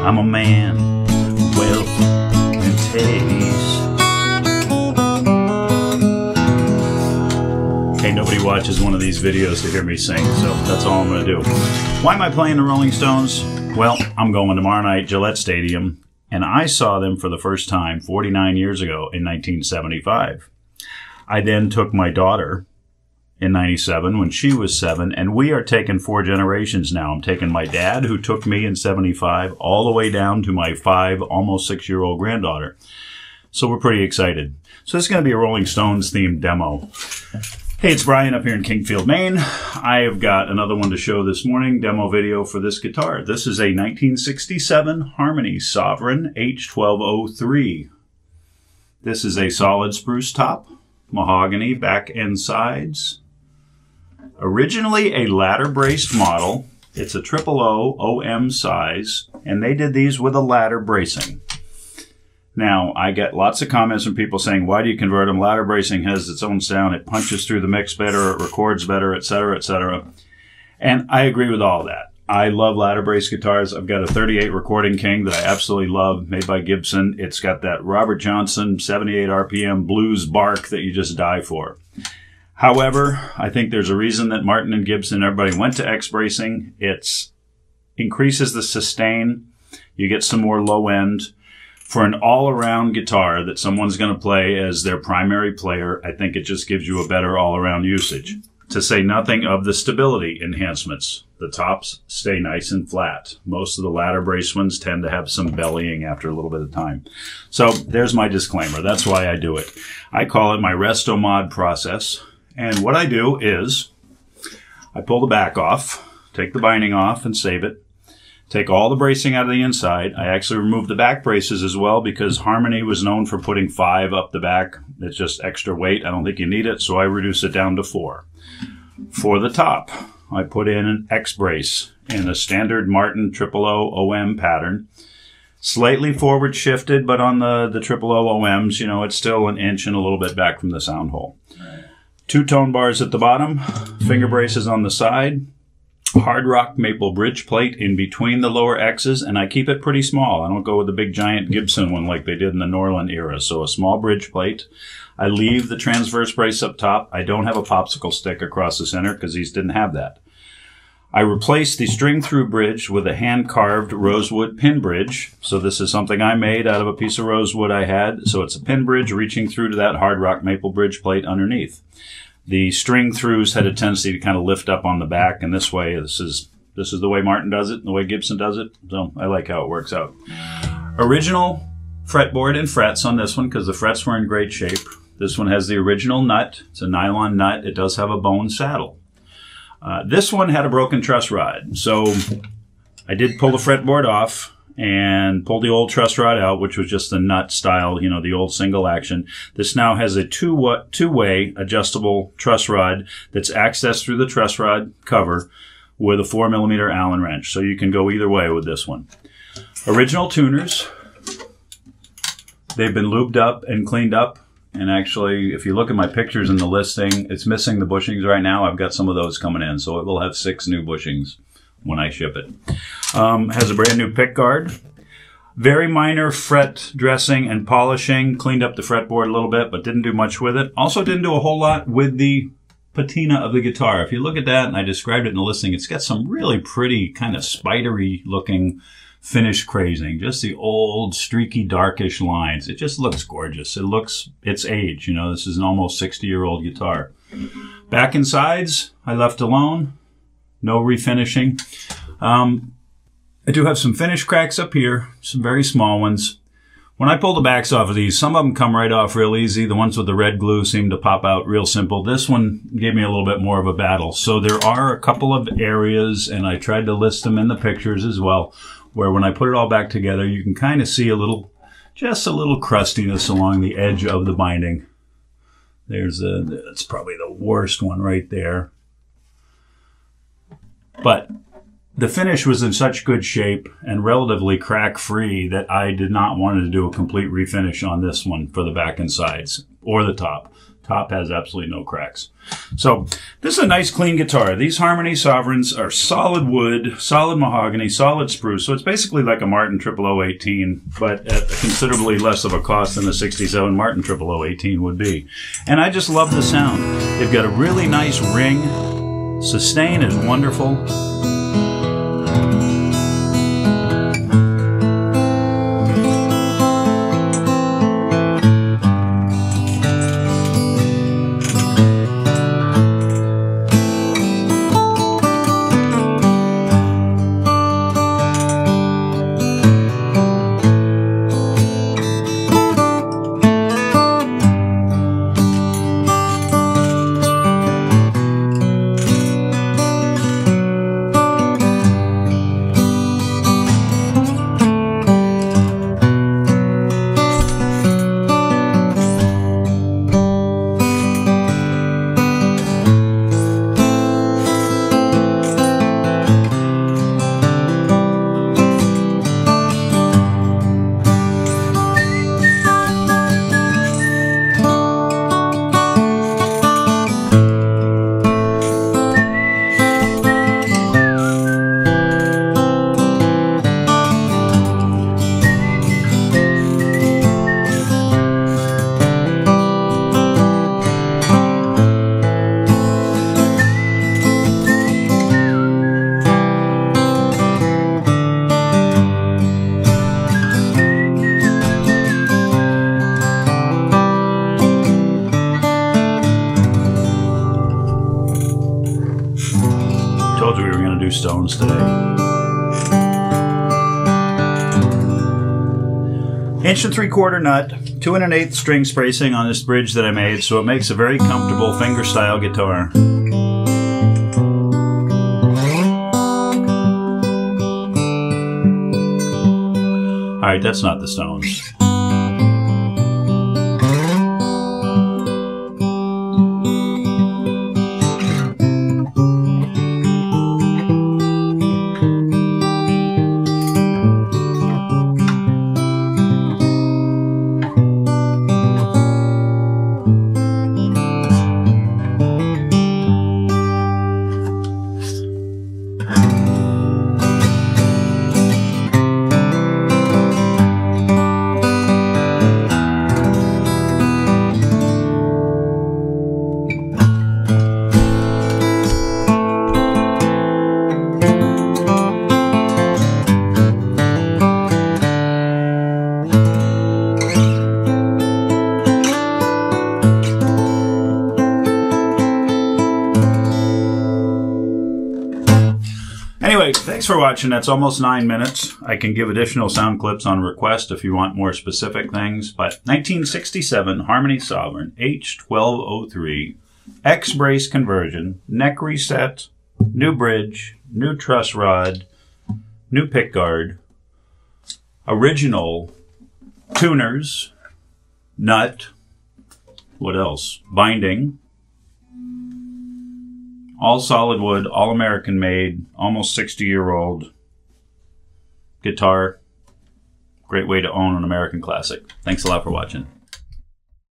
I'm a man, wealth and taste. Hey, nobody watches one of these videos to hear me sing, so that's all I'm going to do. Why am I playing the Rolling Stones? Well, I'm going tomorrow night, Gillette Stadium, and I saw them for the first time 49 years ago in 1975. I then took my daughter in 97 when she was 7, and we are taking 4 generations now. I'm taking my dad, who took me in 75, all the way down to my 5, almost 6-year-old granddaughter. So we're pretty excited. So this is going to be a Rolling Stones themed demo. Hey, it's Brian up here in Kingfield, Maine. I have got another one to show this morning, demo video for this guitar. This is a 1967 Harmony Sovereign H1203. This is a solid spruce top, mahogany back and sides. Originally a ladder braced model. It's a 000 OM size, and they did these with a ladder bracing. Now, I get lots of comments from people saying, why do you convert them? Ladder bracing has its own sound. It punches through the mix better, it records better, etc., etc. And I agree with all that. I love ladder brace guitars. I've got a 38 Recording King that I absolutely love, made by Gibson. It's got that Robert Johnson 78 RPM blues bark that you just die for. However, I think there's a reason that Martin and Gibson, everybody went to X bracing. It increases the sustain. You get some more low end. For an all-around guitar that someone's going to play as their primary player, I think it just gives you a better all-around usage. To say nothing of the stability enhancements. The tops stay nice and flat. Most of the ladder brace ones tend to have some bellying after a little bit of time. So there's my disclaimer. That's why I do it. I call it my Resto-Mod process. And what I do is I pull the back off, take the binding off and save it. Take all the bracing out of the inside. I actually removed the back braces as well because Harmony was known for putting 5 up the back. It's just extra weight. I don't think you need it, so I reduce it down to 4. For the top, I put in an X brace in a standard Martin 000 OM pattern. Slightly forward shifted, but on the 000 OMs, you know, it's still an inch and a little bit back from the sound hole. 2 tone bars at the bottom, finger braces on the side. Hard rock maple bridge plate in between the lower X's, and I keep it pretty small. I don't go with the big giant Gibson one like they did in the Norland era. So a small bridge plate. I leave the transverse brace up top. I don't have a popsicle stick across the center because these didn't have that. I replaced the string through bridge with a hand-carved rosewood pin bridge. So this is something I made out of a piece of rosewood I had. So it's a pin bridge reaching through to that hard rock maple bridge plate underneath. The string throughs had a tendency to kind of lift up on the back, and this way, this is the way Martin does it, and the way Gibson does it, so I like how it works out. Original fretboard and frets on this one, because the frets were in great shape. This one has the original nut. It's a nylon nut. It does have a bone saddle. This one had a broken truss rod, so I did pull the fretboard off and pulled the old truss rod out, which was just the nut style, you know, the old single action. This now has a two-way adjustable truss rod that's accessed through the truss rod cover with a 4mm Allen wrench. So you can go either way with this one. Original tuners. They've been lubed up and cleaned up. And actually, if you look at my pictures in the listing, it's missing the bushings right now. I've got some of those coming in. So it will have 6 new bushings when I ship it. Has a brand new pick guard. Very minor fret dressing and polishing. Cleaned up the fretboard a little bit, but didn't do much with it. Also didn't do a whole lot with the patina of the guitar. If you look at that, and I described it in the listing, it's got some really pretty kind of spidery looking finish crazing. Just the old streaky darkish lines. It just looks gorgeous. It looks its age. You know, this is an almost 60-year-old guitar. Back and sides, I left alone. No refinishing. I do have some finish cracks up here, some very small ones. When I pull the backs off of these, some of them come right off real easy. The ones with the red glue seem to pop out real simple. This one gave me a little bit more of a battle. So there are a couple of areas, and I tried to list them in the pictures as well, where when I put it all back together, you can kind of see just a little crustiness along the edge of the binding. That's probably the worst one right there. But the finish was in such good shape and relatively crack-free that I did not want to do a complete refinish on this one for the back and sides or the top. Top has absolutely no cracks. So this is a nice clean guitar. These Harmony Sovereigns are solid wood, solid mahogany, solid spruce. So it's basically like a Martin 00018, but at considerably less of a cost than the 67 Martin 00018 would be. And I just love the sound. They've got a really nice ring. Sustain is wonderful. Told you we were going to do stones today. 1 3/4 nut, 2 1/8 string spacing on this bridge that I made, so it makes a very comfortable fingerstyle guitar. Alright, that's not the Stones. Anyway, thanks for watching. That's almost 9 minutes. I can give additional sound clips on request if you want more specific things. But 1967 Harmony Sovereign H1203 X-brace conversion, neck reset, new bridge, new truss rod, new pickguard, original tuners, nut, what else? Binding. All solid wood, all American made, almost 60-year-old guitar. Great way to own an American classic. Thanks a lot for watching.